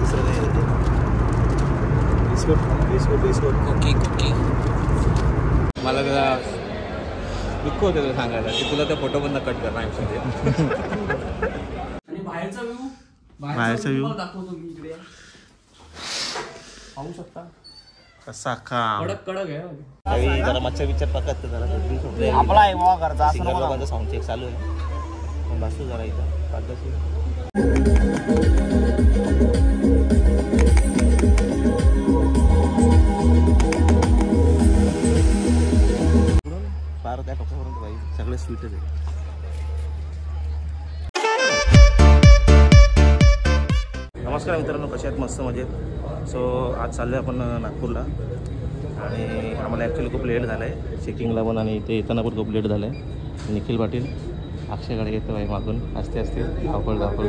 दुसरं काय आहे बिस्कुट कुकी मला त्याला दुःख होतं तुला सांगायला की तुला त्या फोटो पण कट करणार आणि बाहेरचा व्ह्यू दाखवतो मी इकडे पाहू शकता कसा काम कडक आहे जरा मच्छर विचार पकत जरा आपला आहे मग घरचा सिंगर साऊंड चेक चालू आहे पण बसतो जरा इथं पाच फार काय पप्पापर्यंत भाई सगळे स्वीटच आहे. नमस्कार मित्रांनो, कसे आहेत? मस्त मजेत. सो आज चाललो आहे आपण नागपूरला आणि आम्हाला ॲक्च्युली खूप लेट झालं आहे चेकिंगला पण आणि इथे येताना पण खूप लेट झालं आहे. निखिल पाटील अक्षयकडे येतो आहे मागून असते धावपळ करत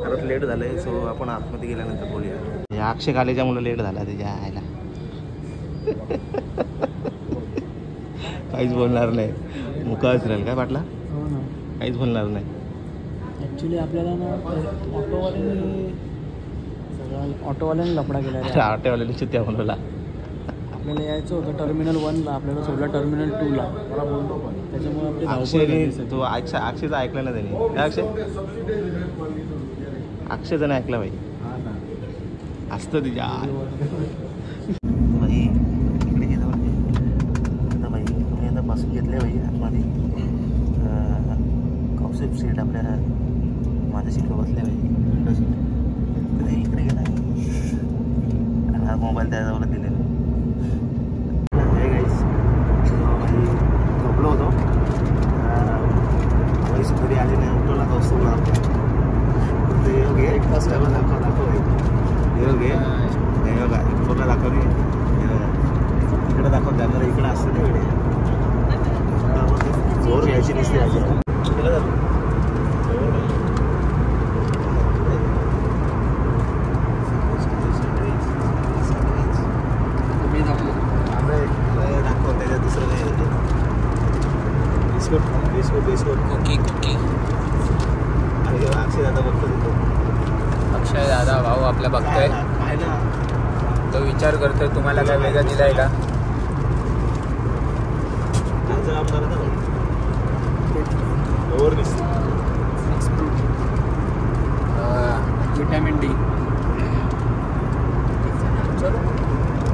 परत लेट झालं आहे. सो आपण आतमध्ये गेल्यानंतर बोलूया. या अक्षय कालेच्यामुळे लेट झाला त्याच्या आयला काहीच बोलणार नाही, मुकाच राहील काय पाटला, काहीच बोलणार नाही. ॲक्च्युली आपल्याला ना ऑटोवाल्याने लफडा केला. ऑटोवाल्याने चित्त्या बनवला. आपल्याला यायचं होतं टर्मिनल 1ला, आपल्याला सोडलं टर्मिनल 2ला. त्याच्यामुळे अक्षयने तो अक्षयचं ऐकलं ना त्यांनी. काय अक्षयचं नाही ऐकलं भाई, असतं तिच्या भाई. इकडे गेलं आता भाई तुम्ही आता बसून घेतले भाई आतमध्ये कौशिक सीट आपल्या माझ्या सीटवर बसले भाई, विंडो सीट. इकडे गेला आणि हा मोबाईल त्याजवळ दिले. झोपलो होतो घरी आले नाही, उठवला दोस्त ते योगे एक तास काय दाखव योगे योगा पूर्ण दाखवली इकडे दाखव कॅमेरा इकडे असतं ते वेळे जोर घ्यायची नसते. केलं जातं दाखव त्याच्यात दुसरं काय आहे. बिस्कुट कुकी आणि अक्षय दादा बघतो तिथं. अक्षय दादा भाऊ आपल्या बघतोय, तो विचार करतोय तुम्हाला काय वेगळं दिलाय का. काम करत ओव्हर विटॅमिन डी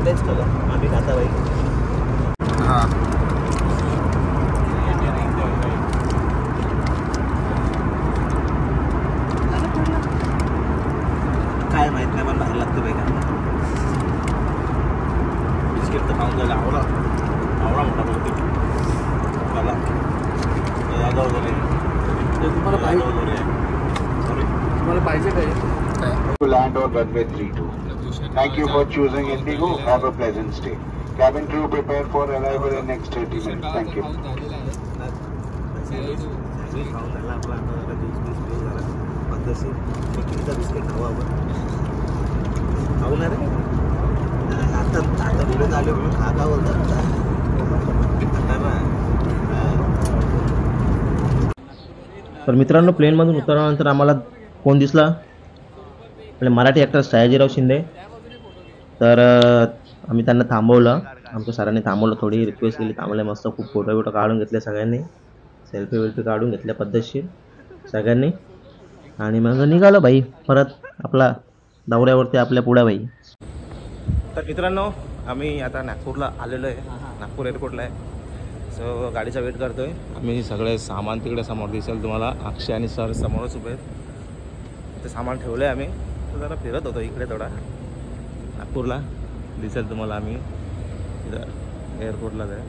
तेच करा आम्ही खाता भाई. हां काय माहित नाही मला बाहेर लागतं बाई. बिस्किट तर खाऊन जायला आवडा मोठा बघतो मला यादव झाले. तुम्हाला पाहिजे काय To land on runway 32. Thank you for choosing Indigo. Have a pleasant stay. Cabin crew prepare for arrival in next 30 minutes. Thank you. खाऊन झाला आपला आता ज्यूस पिऊ झाला पद्धतशीर कितीचा बिस्किट खाऊ आपण खाऊ ना रे. आता पुढे झाले म्हणून खाता बोलतात. तर मित्रांनो, प्लेनमधून उतरल्यानंतर आम्हाला कोण दिसला, आपले मराठी ॲक्टर सयाजीराव शिंदे. तर आम्ही त्यांना थांबवलं, आमच्या सरांनी थांबवलं, थोडी रिक्वेस्ट केली, थांबले. मस्त खूप फोटो काढून घेतले सगळ्यांनी, सेल्फी काढून घेतल्या पद्धतशीर सगळ्यांनी आणि मग निघालो भाई परत आपला दौऱ्यावरती आपल्या पुढ्या भाई. तर मित्रांनो, आम्ही आता नागपूरला आलेलो आहे, नागपूर एअरपोर्टला आहे. सो गाडीचा वेट करतोय आम्ही. सगळे सामान तिकडे समोर दिसेल तुम्हाला, अक्षय आणि सर समोरच उभे आहेत. ते सामान ठेवलं आहे आम्ही. तर जरा फिरत होतो इकडे थोडा नागपूरला, दिसेल तुम्हाला आम्ही इथं एअरपोर्टलाच आहे.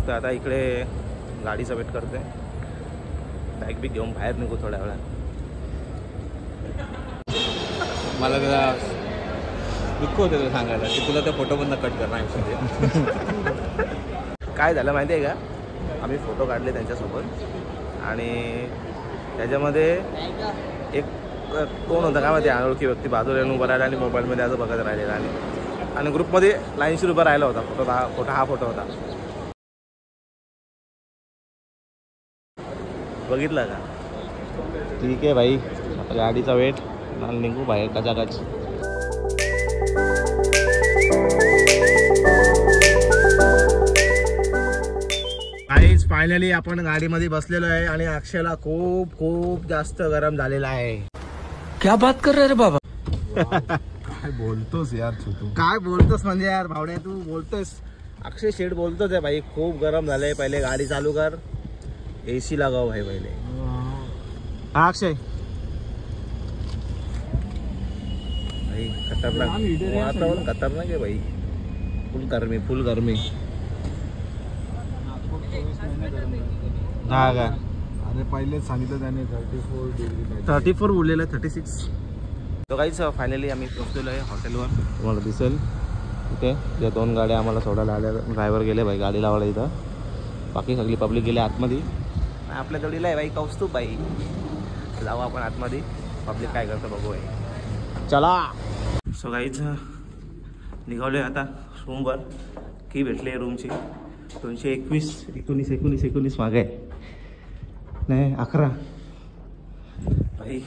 तर आता इकडे गाडीचा वेट करतोय, बॅग बी घेऊन बाहेर निघू थोड्या वेळात. मला त्याला दुःख होतं तुला सांगायला की तुला त्या फोटो पण कट करणार. काय झालं माहिती आहे का, आम्ही फोटो काढले त्यांच्यासोबत आणि त्याच्यामध्ये एक कोण होता काय माहिती, अनोळखी व्यक्ती बाजूला येऊन उभं राहिला आणि मोबाईलमध्ये असं बघत राहिलेला आणि ग्रुपमध्ये लाईनशीर उभा राहिला होता. हा फोटो होता. बघितला का? ठीक आहे भाई, गाडीचा वेट निघू बाहेर कचाकच. गाईज फायनली आपण गाडीमध्ये बसलेलो आहे आणि अक्षयला खूप खूप जास्त गरम झालेला आहे. क्या बात कर रहे रे बाबा. काय बोलतोस यार तू? काय बोलतोस म्हणजे यार भावड्या तू बोलतोस. अक्षय शेठ बोलतोच आहे भाई, खूप गरम झालंय. पहिले गाडी चालू कर, एसी लगाव भाई पहिले. हा अक्षय भाई खतरनाक वातावरण, खतरनाक आहे भाई. फुल गर्मी, फुल गर्मी. हा का अरे पहिले सांगितलं त्याने 34 डिग्री. 34 बोललेलं आहे, 36. तो काहीच फायनली आम्ही पोहोचलेलो आहे हॉटेलवर. तुम्हाला दिसेल इथे या 2 गाड्या आम्हाला सोडायला आल्या. ड्रायव्हर गेले भाई गाडी लावायला इथं. बाकी सगळी पब्लिक गेले आतमध्ये. आपल्या जोडीला आहे बाई कौस्तुभ बाई. जाऊ आपण आतमध्ये, पब्लिक काय करतं बघू भाई. चला. सो काहीच निघालोय आता रूमवर. की भेटले रूमची 221 मागे नाही 11 भाई.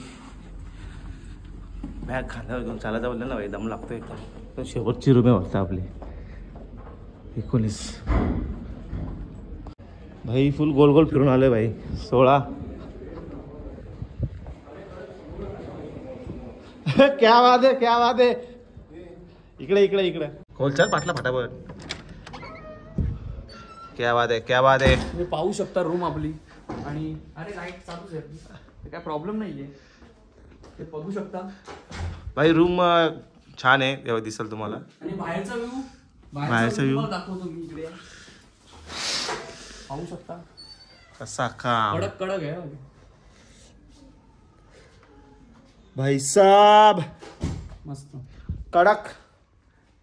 बॅग खांद्यावर घेऊन चालायचं बोललं ना भाई, दम लागतो एकदम. तर शेवटची रूम आहे वाटतं आपली 19 भाई. फुल गोल गोल फिरून आलोय भाई. 16 क्या बात आहे, क्या बात आहे. इकडे इकडे इकडे खोल चल पाटला फटाफट. क्या बात आहे, क्या बात आहे. तुम्ही पाहू शकता रूम आपली. आणि अरे लाईट चालूच आहे, काय प्रॉब्लेम नाहीये. ते बघू शकता भाई. रूम छान आहे, तेव्हा दिसेल तुम्हाला. आणि बाहेरचा व्ह्यू, बाहेरचा व्ह्यू दाखवतो मी इकडे. पाहू शकता कसा काम कडक कडक आहे भाई साहब. मस्त कडक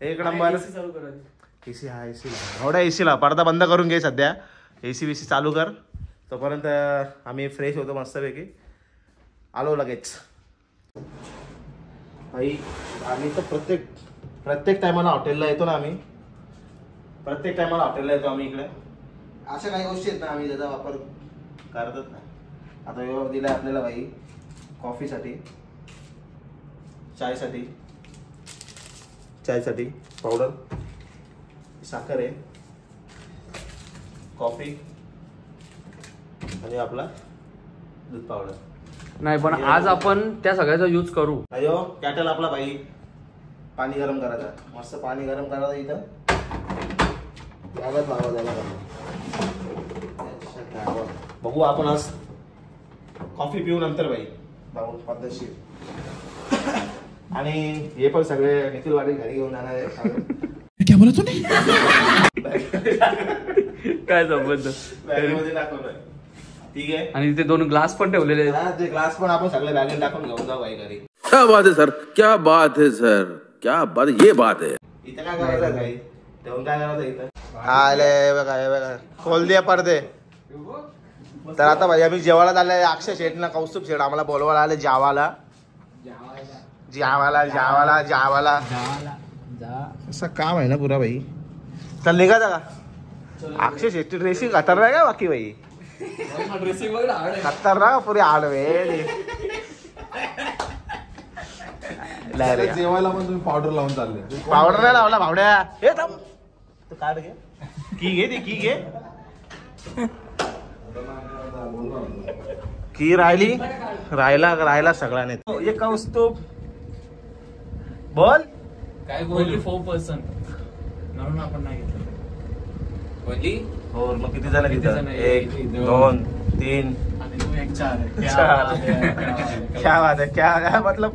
एक नंबर. चालू करायचं. एसी हा एसी एवढा एसीला पडदा बंद करून घे सध्या. एसी बीसी चालू कर तोपर्यंत आम्ही फ्रेश होतो मस्तपैकी. आलो लगेच भाई. आम्ही तर प्रत्येक टायमाला हॉटेलला येतो ना आम्ही. प्रत्येक टायमाला हॉटेलला येतो आम्ही इकडे. अशा काही गोष्टी आहेत ना आम्ही त्याचा वापर करतच नाही. आता व्यवस्थित दिला आपल्याला भाई कॉफीसाठी, चायसाठी पावडर, साखर आहे, कॉफी आणि आपला दूध पावडर. नाही पण आज आपण त्या सगळ्याचा यूज करू. अयो कॅटल आपला भाई. पाणी गरम करायचा, मस्त पाणी गरम करायचं इथं. आवाज लावा बघू आपण आज कॉफी पिऊ नंतर भाई बाबू पद्धतशीर. आणि हे पण सगळे निखिल वाडी घरी घेऊन जाणार आहे. क्या बोला तूने? काय संबंध. बॅगेमध्ये टाकवलंय. ठीक आहे. आणि ते 2 ग्लास पण ठेवलेले आहेत. ते ग्लास पण आपण सगळे बॅगेत टाकून घेऊन जाऊ भाई घरी. क्या बात है सर, क्या बात है सर, क्या बात, ये बात है. इथं काय करायचं भाई, ठेवून काय करायचं इथं. आले बघा, हे बघा खोल द्या पडदे. तर आता भाई आम्ही जेवायला झालंय. अक्षय शेठ ना कौस्तुभ शेठ आम्हाला बोलवायला आले जेवायला. असं काम आहे ना पुरा भाई. चल निघायचा का. अक्षय शेट्टी ड्रेसिंग खतरनाक आहे बाकी भाई. ड्रेसिंग वगैरे आहे खतरनाक पुरी आडवे. जेवायला पण तुम्ही पावडर लावून चालले. पावडर नाही लावला भावड्या. हे थांब तू काढ घे. की घे ती की घे. की राहिला सगळ्याने. ये कौस्तुभ बोल काय बोलली 4% म्हणून आपण नाही घेतलं. बोलली हो मग किती जण किती जण? 1 2 3 आणि तू एक 4 आहे. क्या बात है, क्या मतलब.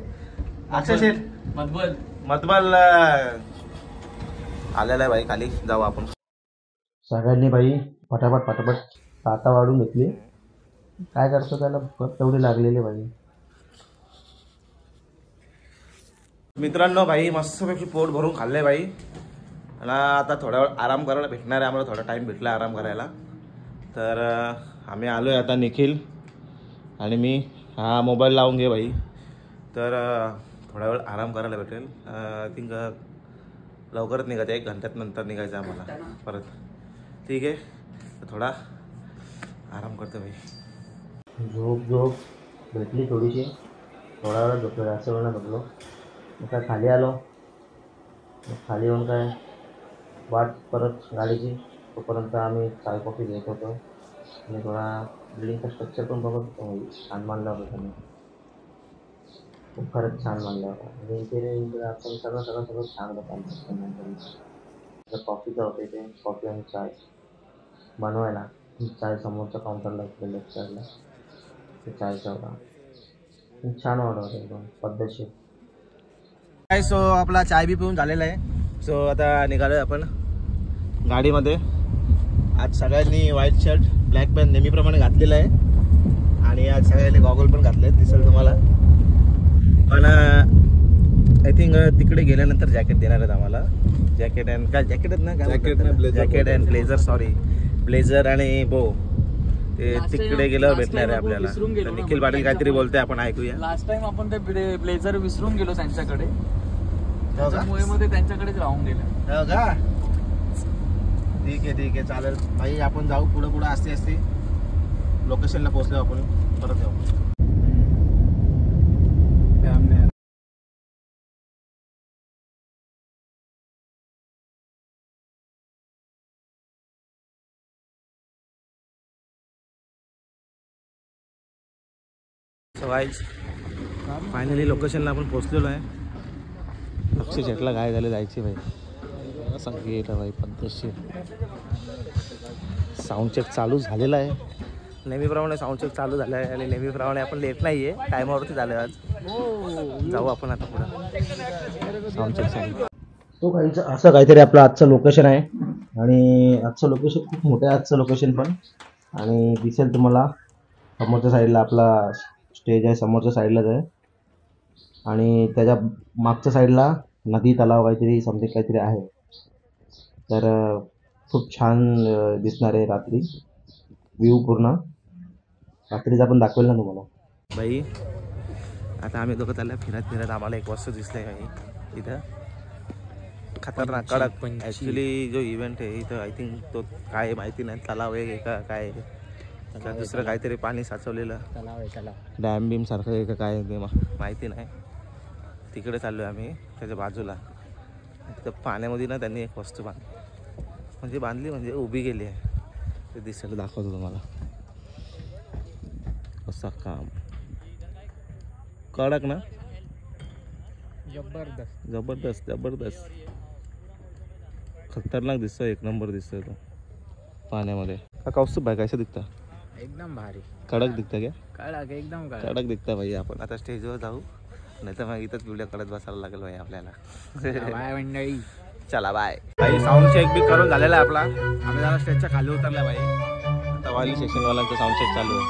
अक्षय शेठ मतबल आलेला आहे भाई. खाली जाऊ आपण. सगळ्यांनी भाई पटापट ताटा वाढून घेतली. काय करतो त्याला तेवढी लागलेली भाई. मित्रांनो भाई मस्तपैकी पोट भरून खाल्ले भाई. आणि आता थोडा वेळ आराम करायला भेटणार आहे आम्हाला. थोडा टाइम भेटला आराम करायला. तर आम्ही आलोय आता. निखिल आणि मी. हा मोबाईल लावून घे भाई. तर थोडा वेळ आराम करायला भेटेल. आय थिंक लवकरच निघायचं. 1 घंट्यात नंतर निघायचं आम्हाला परत. ठीक आहे. थोडा आराम करतो भाई. झोप भेटली थोडीशी. थोडा वेळ झोपलो, जास्त वेळ नाही झोपलो. मग काय खाली आलो. मग खाली येऊन काय वाट परत गाडीची, तोपर्यंत आम्ही चाय कॉफी घेत होतो आणि थोडा बिल्डिंगचा स्ट्रक्चर पण बघत होतो. म्हणजे छान बांधला होता त्यांनी, खूप खरंच छान बांधला होता. म्हणजे इथे आपण सगळं छान होतं. कॉफीचं होतं इथे, कॉफी आणि चाय बनवायला. चाय समोरच्या काउंटरला इकडे लेफ्ट साईडला ते चायचा होता. छान ऑर्डर होतं एकदम पद्धतशीर. काय सो आपला चाय बी पिऊन झालेला आहे. सो आता निघालोय आपण गाडीमध्ये. आज सगळ्यांनी व्हाईट शर्ट ब्लॅक पॅन्ट नेहमीप्रमाणे घातलेला आहे आणि आज सगळ्यांनी गॉगल पण घातले, दिसेल तुम्हाला. पण आय थिंक तिकडे गेल्यानंतर जॅकेट देणार आहेत आम्हाला. जॅकेट अँड काय जॅकेट आहेत ना, jacket and blazer, sorry blazer आणि बो ते तिकडे गेल्यावर भेटणार आहे आपल्याला. निखिल पाटील काहीतरी बोलतोय, आपण ऐकूया. लास्ट टाइम आपण ते ब्लेझर विसरून गेलो त्यांच्याकडे, त्याच्यामुळे त्यांच्याकडेच राहून गेलं. हो का, ठीक आहे चालेल भाई. आपण जाऊ पुढे असते लोकेशनला पोहोचलो आपण, परत जाऊ. फायनली लोकेशनला आपण पोहोचलेलो आहे. अक्षय शेटला काय झाले जायचे भाई, संगीत भाई पद्धतशीर. साऊंड चेक चालू झालेला आहे नेहमीप्रमाणे. साऊंड चेक चालू झालं आहे आणि नेहमीप्रमाणे आपण लेट नाही आहे, टायमावरती झालं आज. जाऊ आपण आता पुढे. साऊंड चेक चालू. तो काहीचं असं काहीतरी आपलं आजचं लोकेशन आहे आणि आजचं लोकेशन खूप मोठं आहे. आजचं लोकेशन पण आणि दिसेल तुम्हाला समोरच्या साईडला आपला स्टेज आहे, समोरच्या साईडलाच आहे आणि त्याच्या मागच्या साईडला नदी तलाव काहीतरी समथिंग काहीतरी आहे. तर खूप छान दिसणार आहे रात्री व्ह्यू. पूर्ण रात्रीचा पण दाखवेल ना तुम्हाला बाई. आता आम्ही दोघं चाललं फिरत आम्हाला एक वस्तू दिसलं आहे भाई इथं, खतरनाक कडक. पण ॲक्च्युली जो इव्हेंट आहे इथं आय थिंक तो काय माहिती नाही, तलाव आहे का काय, दुसरं काहीतरी पाणी साचवलेलं तलाव आहे, तलाव डॅम बीम सारखं आहे का काय ते माहिती नाही. तिकडे चाललो आहे आम्ही, त्याच्या बाजूला. तिथं पाण्यामध्ये ना त्यांनी एक वस्तू बांधली म्हणजे उभी गेली आहे. ते दिसायला दाखवतो तुम्हाला. असं काम कडक ना, जबरदस्त खतरनाक दिसतोय, एक नंबर दिसतोय तो पाण्यामध्ये. का कौस्तुभ भाई कैसा दिखता? एकदम भारी, कडक दिखता क्या? कडक एकदम कडक दिखता भाई. आपण आता स्टेजवर जाऊ, नाही तर मग इथंच व्हिडिओ कडत बसायला लागेल भाई आपल्याला. बाय मंडळी, चला बाय भाई. साऊंड चेक बी करून झालेला आहे आपला. आम्ही जरा स्टेजच्या खाली उतरला भाई. आता वाली सेक्शनवाल्यांचा साऊंड चेक चालू आहे.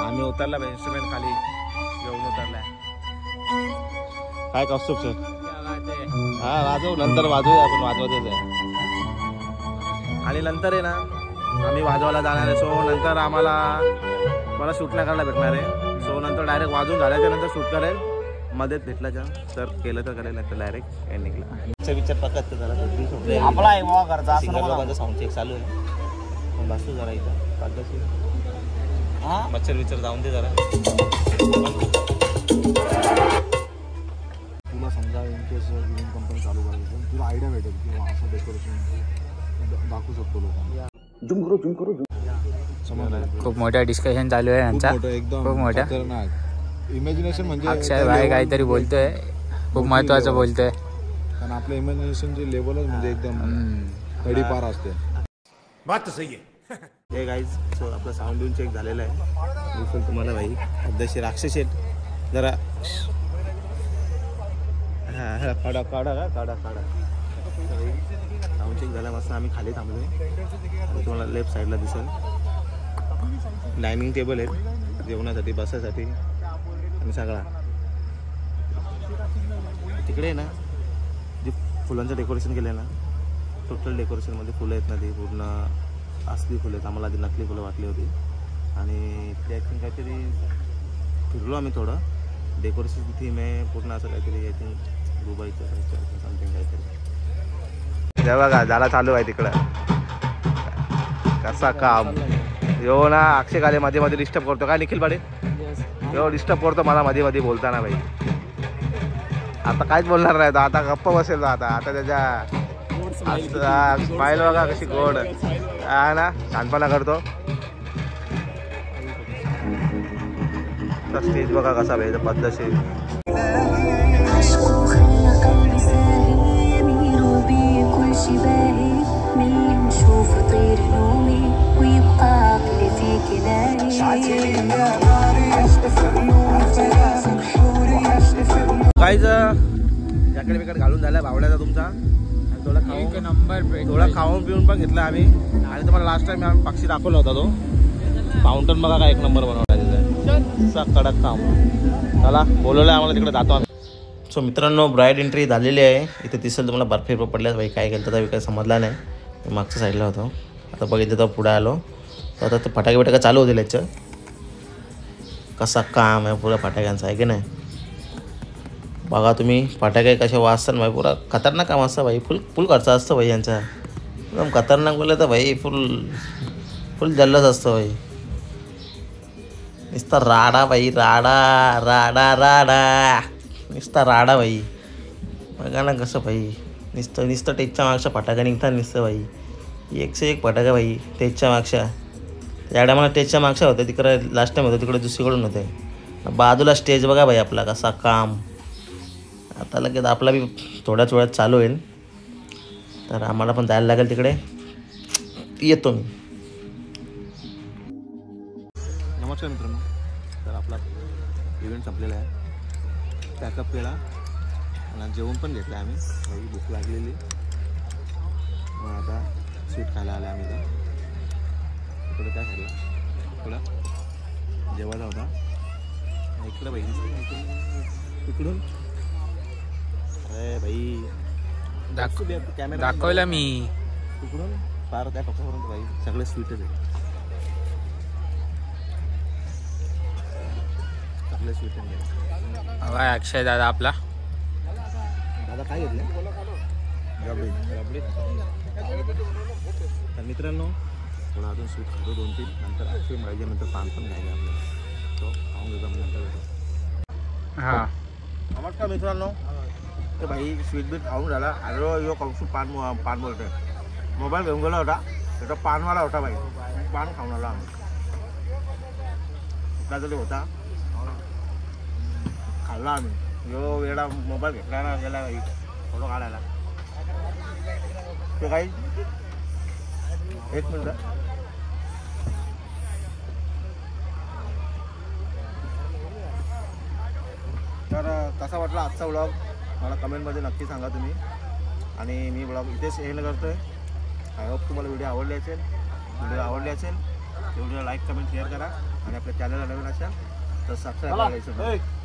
आम्ही उतरला भाई, इन्स्ट्रुमेंट खाली घेऊन उतरलाय. काय कौस्तुभ सर? हा वाजवू, नंतर वाजवूया आपण, वाजवतच आहे. आणि नंतर आहे ना आम्ही वाजवायला जाणार आहे. सो नंतर आम्हाला मला शूट नाही करायला भेटणार आहे. सो नंतर डायरेक्ट वाजवून झाल्याच्या नंतर शूट करेल. मध्येच भेटला जा तर केलं तर करेल, नाही तर डायरेक्ट एंडिंगला. विचार पकत जरा आपला आहे सिंगर साऊंड चेक चालू आहे. पण बसू जरा इथं पद्धतशीर. मच्छर विचार जाऊन दे जरा. तुला समजा इनकेस इव्हेंट कंपनी चालू करायचं, तुला आयडिया भेटेल किंवा असं डेकोरेशन दाखवू शकतो लोकांना. खूप मोठा डिस्कशन चालू आहे यांचा, खूप मोठा. इमॅजिनेशन म्हणजे अक्षय भाई काहीतरी बोलतोय, खूप महत्वाचं बोलतोय. कारण आपलं इमॅजिनेशनची लेवलच म्हणजे एकदम तडीपार असते. बात सही आहे. हे गाईज, सो आपलं साऊंड बिऊंड चेक झालेलं आहे. दिसेल तुम्हाला भाई पद्धतशीर. अक्षय शेट जरा हां काढा साऊंड चेक झाला मस्त. आम्ही खाली थांबलो आणि तुम्हाला लेफ्ट साईडला दिसेल डायनिंग टेबल आहे जेवणासाठी, बसायसाठी आणि सगळा. तिकडे आहे ना जे फुलांचं डेकोरेशन केलं आहे ना, टोटल डेकोरेशनमध्ये फुलं आहेत ना, ती पूर्ण असली फुलं आहेत. आम्हाला ती नकली फुलं वाटली होती आणि ते आय थिंक काहीतरी फिरलो आम्ही थोडं. डेकोरेशन थीम आहे पूर्ण असं काहीतरी, आय थिंक दुबईचं समथिंग काहीतरी. जेव्हा का झाला चालू आहे तिकडं कसा काम यो ना अक्षय काले मध्ये मध्ये डिस्टर्ब करतो काय निखिल पाटील? यो डिस्टर्ब करतो मला मध्ये मध्ये बोलताना भाई. आता काहीच बोलणार नाही तो, आता गप्प बसेल तो आता. आता त्याच्या स्माईल बघा कशी गोड हा ना, छानपणा करतो. स्टेज बघा कसा भाई पद्धतशीर. काहीच जॅकेट बिकेट घालून झालाय भावड्याचा तुमचा. आणि थोडा खाऊन पिऊन पण घेतला आम्ही. आणि तुम्हाला लास्ट टाइम आम्ही पक्षी दाखवला होता तो फाउंटन बघा काय एक नंबर बनवला तिथे कडक काम. चला बोलवलं आम्हाला तिकडे जातो आम्ही. सो मित्रांनो ब्राईड एंट्री झालेली आहे. इथे दिसेल तुम्हाला बर्फी पडल्यास भाई काय केलं तर काही समजला नाही. मी मागच्या साईडला होतो. आता बघितलं तर पुढे आलो तर आता ते फटाके बिटाके चालू होतील याचं. कसा काम आहे पुरा फटाक्यांचा आहे की नाही. बघा तुम्ही फटाके कसे वाजतात भाई. पुरा खतरनाक काम असतं भाई. फुल खर्च असतं भाई यांचा. एकदम खतरनाक बोललं तर भाई फुल जल्लस असतं भाई. नुसता राडा भाई राडा राडा राडा नुसता राडा भाई. बघा ना कसं भाई नुसतं टेजच्या मागच्या फटाका निघतात नुसतं भाई. एकशे एक फटाका भाई टेजच्या मागच्या. या टायमाला टेजच्या मागच्या होत्या तिकडे लास्ट टाइम होतं तिकडे दुसरीकडून होते. बाजूला स्टेज बघा भाई आपला कसा काम. आता लगेच आपला बी थोड्याच वेळात चालू होईल तर आम्हाला पण जायला लागेल तिकडे. येतो मी. नमस्कार मित्रांनो. तर आपला इव्हेंट संपलेला आहे. पॅकअप केला आणि जेवण पण घेतलं आम्ही. काही भूक लागलेली मग आता स्वीट खायला आलं आम्ही. इकडे काय खाल्लं इकडं जेवायला होता इकडं भाई इकडून. अरे भाई कॅमेरा दाखवला मी तिकडून फार त्या पक्षापर्यंत भाई सगळे स्वीटच आहे. सगळे स्वीट हवा अक्षय दादा आपला. दादा काय घेतलं रबडी. तर मित्रांनो थोडा अजून स्वीट खातो 2-3 नंतर अक्षय मिळायचे नंतर पान पण खायला आपल्याला. तो खाऊन घेतो मी नंतर. हां नमस्कार मित्रांनो. तर भाई स्वीट बीट खाऊन झाला. अरे यो कौशू पान बोलतोय. मोबाईल घेऊन गेला होता त्याचा पानवाला होता भाई. पान खाऊन आला आम्ही. कुठला तरी होता खाल्ला आम्ही. यो वेळा मोबाईल घेतला ना गेला भाई फोटो काढायला. ते काही एक मिनिट. तर कसा वाटला आजचा व्लॉग मला कमेंटमध्ये नक्की सांगा तुम्ही. आणि मी व्लॉग इथेच एंड करतो आहे. आय होप तुम्हाला व्हिडिओ आवडली असेल. व्हिडिओला लाईक कमेंट शेअर करा. आणि आपल्या चॅनलला नवीन असाल तर सबस्क्राईब करायचं.